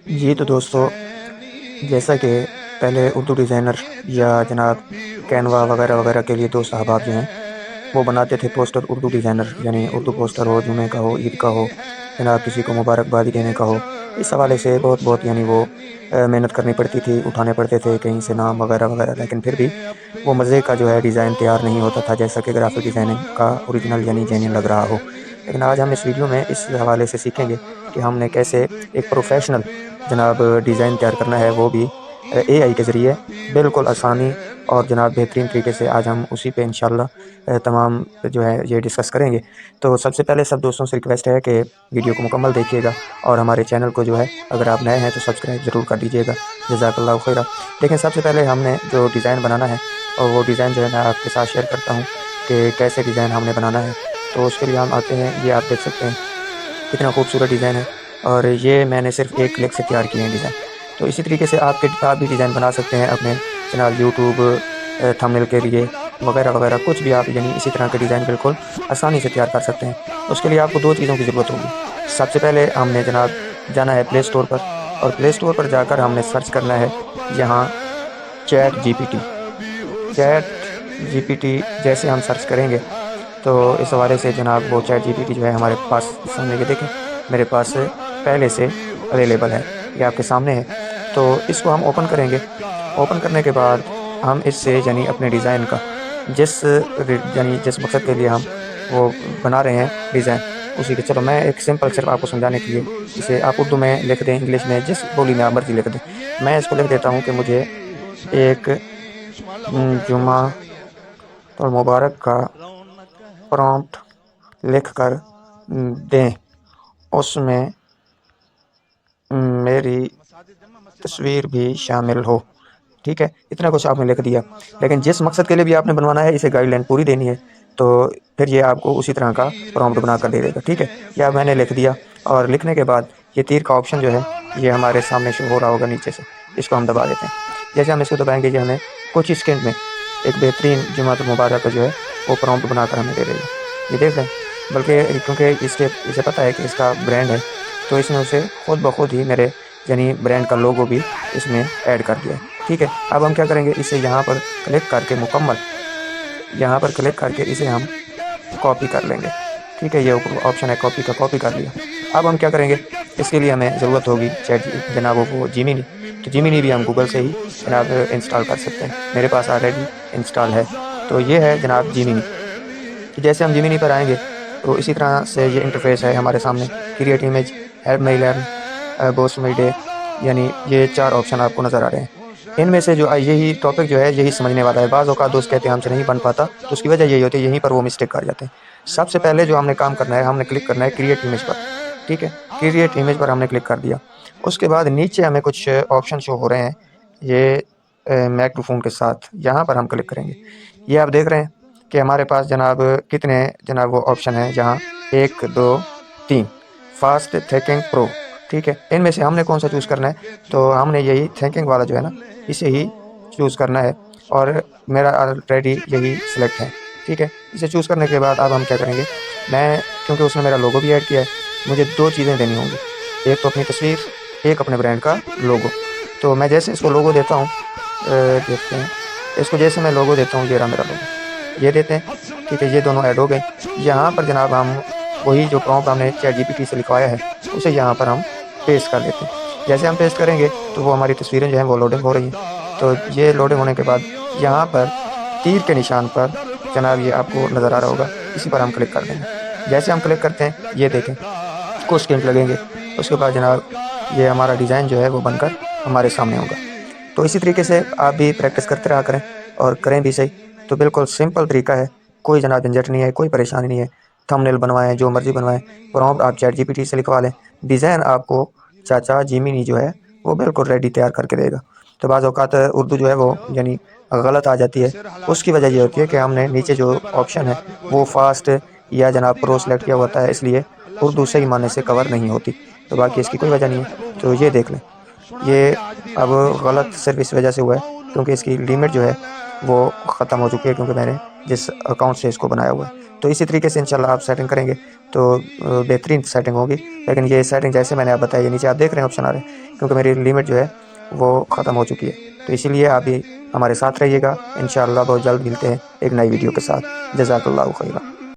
جی تو دوستو، جیسا کہ پہلے اردو ڈیزائنر یا جناب کینوا وغیرہ وغیرہ کے لیے دوست احباب جو ہیں وہ بناتے تھے پوسٹر اردو ڈیزائنر، یعنی اردو پوسٹر ہو، جمعے کا ہو، عید کا ہو، جناب کسی کو مبارکبادی دینے کا ہو، اس حوالے سے بہت یعنی وہ محنت کرنی پڑتی تھی، اٹھانے پڑتے تھے کہیں سے نام وغیرہ وغیرہ، لیکن پھر بھی وہ مزے کا جو ہے ڈیزائن تیار نہیں ہوتا تھا جیسا کہ گرافک ڈیزائننگ کا اوریجنل یعنی جینین لگ رہا ہو۔ لیکن آج ہم اس ویڈیو میں اس حوالے سے سیکھیں گے کہ ہم نے کیسے ایک پروفیشنل جناب ڈیزائن تیار کرنا ہے، وہ بھی اے آئی کے ذریعے بالکل آسانی اور جناب بہترین طریقے سے۔ آج ہم اسی پہ انشاءاللہ تمام جو ہے یہ ڈسکس کریں گے۔ تو سب سے پہلے سب دوستوں سے ریکویسٹ ہے کہ ویڈیو کو مکمل دیکھیے گا، اور ہمارے چینل کو جو ہے اگر آپ نئے ہیں تو سبسکرائب ضرور کر دیجیے گا، جزاک اللہ خیرہ۔ لیکن سب سے پہلے ہم نے جو ڈیزائن بنانا ہے، اور وہ ڈیزائن جو ہے میں آپ کے ساتھ شیئر کرتا ہوں کہ کیسے ڈیزائن ہم نے بنانا ہے۔ تو اس کے لیے ہم آتے ہیں، یہ آپ دیکھ سکتے ہیں کتنا خوبصورت ڈیزائن ہے، اور یہ میں نے صرف ایک کلک سے تیار کیے ہیں ڈیزائن۔ تو اسی طریقے سے آپ بھی ڈیزائن بنا سکتے ہیں اپنے جناب یوٹیوب تھمبنیل کے لیے وغیرہ وغیرہ، کچھ بھی آپ یعنی اسی طرح کے ڈیزائن بالکل آسانی سے تیار کر سکتے ہیں۔ اس کے لیے آپ کو دو چیزوں کی ضرورت ہوگی۔ سب سے پہلے ہم نے جناب جانا ہے پلے اسٹور پر، اور پلے اسٹور پر جا کر ہم نے سرچ کرنا ہے یہاں chat G P T. Chat G P T جیسے ہم سرچ کریں گے تو اس حوالے سے جناب وہ چیٹ جی پی ٹی جو ہے ہمارے پاس سامنے کے دیکھیں میرے پاس پہلے سے اویلیبل ہے، یہ آپ کے سامنے ہے۔ تو اس کو ہم اوپن کریں گے۔ اوپن کرنے کے بعد ہم اس سے یعنی اپنے ڈیزائن کا جس مقصد کے لیے ہم وہ بنا رہے ہیں ڈیزائن، اسی کے چلو میں ایک سمپل صرف آپ کو سمجھانے کے لیے اسے آپ اردو میں لکھ دیں، انگلش میں، جس بولی میں آپ مرضی لکھ دیں۔ میں اس کو لکھ دیتا ہوں کہ مجھے ایک جمعہ المبارک کا پرومپٹ لکھ کر دیں، اس میں میری تصویر بھی شامل ہو۔ ٹھیک ہے، اتنا کچھ آپ نے لکھ دیا، لیکن جس مقصد کے لیے بھی آپ نے بنوانا ہے اسے گائیڈ لائن پوری دینی ہے، تو پھر یہ آپ کو اسی طرح کا پرومپٹ بنا کر دے دے گا۔ ٹھیک ہے، یہ میں نے لکھ دیا، اور لکھنے کے بعد یہ تیر کا آپشن جو ہے یہ ہمارے سامنے شو ہو رہا ہوگا نیچے سے، اس کو ہم دبا دیتے ہیں۔ جیسے ہم اس کو دبائیں گے یہ ہمیں کچھ ہی سیکنڈ میں ایک بہترین جمعہ المبارک کا جو ہے وہ پرومپٹ بنا کر ہمیں دے دے گا، یہ دیکھ لیں۔ بلکہ کیونکہ اسے پتہ ہے کہ اس کا برانڈ ہے، تو اس نے اسے خود بخود ہی میرے یعنی برانڈ کا لوگو بھی اس میں ایڈ کر دیا ہے۔ ٹھیک ہے، اب ہم کیا کریں گے، اسے یہاں پر کلک کر کے مکمل یہاں پر کلک کر کے اسے ہم کاپی کر لیں گے۔ ٹھیک ہے، یہ آپشن ہے کاپی کا، کاپی کر لیا۔ اب ہم کیا کریں گے، اس کے لیے ہمیں ضرورت ہوگی جناب وہ جیمینی، تو جیمینی بھی ہم گوگل سے ہی جناب انسٹال کر سکتے ہیں، میرے پاس آلریڈی انسٹال ہے۔ تو یہ ہے جناب جیمینی۔ جیسے ہم جیمینی پر آئیں گے تو اسی طرح سے یہ انٹرفیس ہے ہمارے سامنے، create image, help my learn, boost my day, یعنی یہ چار آپشن آپ کو نظر آ رہے ہیں۔ ان میں سے جو یہی ٹاپک جو ہے یہی سمجھنے والا ہے۔ بعض اوقات دوست کہتے ہیں ہم سے نہیں بن پاتا، تو اس کی وجہ یہی ہوتی ہے یہیں پر وہ مسٹیک کر جاتے ہیں۔ سب سے پہلے جو ہم نے کام کرنا ہے، ہم نے کلک کرنا ہے کریٹ امیج پر۔ ٹھیک ہے، کریٹ امیج پر ہم نے کلک کر دیا۔ اس کے بعد نیچے ہمیں کچھ آپشن شو ہو رہے ہیں، یہ مائکروفون کے ساتھ، یہاں پر ہم کلک کریں گے۔ یہ آپ دیکھ رہے ہیں کہ ہمارے پاس جناب کتنے جناب وہ آپشن ہیں، جہاں 1 2 3 فاسٹ تھنکنگ پرو۔ ٹھیک ہے، ان میں سے ہم نے کون سا چوز کرنا ہے، تو ہم نے یہی تھنکنگ والا جو ہے نا اسے ہی چوز کرنا ہے، اور میرا آلریڈی یہی سلیکٹ ہے۔ ٹھیک ہے، اسے چوز کرنے کے بعد اب ہم کیا کریں گے، میں کیونکہ اس نے میرا لوگو بھی ایڈ کیا ہے، مجھے دو چیزیں دینی ہوں گی، ایک تو اپنی تصویر، ایک اپنے برانڈ کا لوگو۔ تو میں جیسے اس کو لوگو دیتا ہوں، دیکھتے ہیں اس کو، جیسے میں لوگو دیتا ہوں، یہ رہا میرا لوگو، یہ دیتے ہیں۔ ٹھیک ہے، یہ دونوں ایڈ ہو گئے۔ یہاں پر جناب ہم وہی جو پرومپٹ ہم نے چیٹ جی پی ٹی سے لکھوایا ہے اسے یہاں پر ہم پیسٹ کر دیتے ہیں۔ جیسے ہم پیسٹ کریں گے تو وہ ہماری تصویریں جو ہیں وہ لوڈنگ ہو رہی ہیں۔ تو یہ لوڈنگ ہونے کے بعد یہاں پر تیر کے نشان پر جناب یہ آپ کو نظر آ رہا ہوگا، اسی پر ہم کلک کر دیں گے۔ جیسے ہم کلک کرتے ہیں یہ دیکھیں کچھ سیکنڈ لگیں گے، اس کے بعد جناب یہ ہمارا ڈیزائن جو ہے وہ بن کر ہمارے سامنے ہوگا۔ تو اسی طریقے سے آپ بھی پریکٹس کرتے رہا کریں، اور کریں بھی صحیح۔ تو بالکل سمپل طریقہ ہے، کوئی جناب جھنجھٹ نہیں ہے، کوئی پریشانی نہیں ہے۔ تھمبنیل بنوائیں، جو مرضی بنوائیں، پرومپٹ آپ چیٹ جی پی ٹی سے لکھوا لیں، ڈیزائن آپ کو چاچا جیمینی جو ہے وہ بالکل ریڈی تیار کر کے دے گا۔ تو بعض اوقات اردو جو ہے وہ یعنی غلط آ جاتی ہے، اس کی وجہ یہ ہوتی ہے کہ ہم نے نیچے جو آپشن ہے وہ فاسٹ یا جناب پرو سلیکٹ کیا ہوتا ہے، اس لیے اردو صحیح معنی سے کور نہیں ہوتی۔ تو باقی اس کی کوئی وجہ نہیں ہے۔ تو یہ دیکھ لیں، یہ اب غلط صرف اس وجہ سے ہوا ہے کیونکہ اس کی لیمٹ جو ہے وہ ختم ہو چکی ہے، کیونکہ میں نے جس اکاؤنٹ سے اس کو بنایا ہوا ہے۔ تو اسی طریقے سے انشاءاللہ آپ سیٹنگ کریں گے تو بہترین سیٹنگ ہوگی۔ لیکن یہ سیٹنگ جیسے میں نے آپ بتایا، یہ نیچے آپ دیکھ رہے ہیں آپشن آ رہے ہیں، کیونکہ میری لیمٹ جو ہے وہ ختم ہو چکی ہے، تو اسی لیے آپ بھی ہمارے ساتھ رہیے گا۔ انشاءاللہ بہت جلد ملتے ہیں ایک نئی ویڈیو کے ساتھ۔ جزاک اللہ خیرہ۔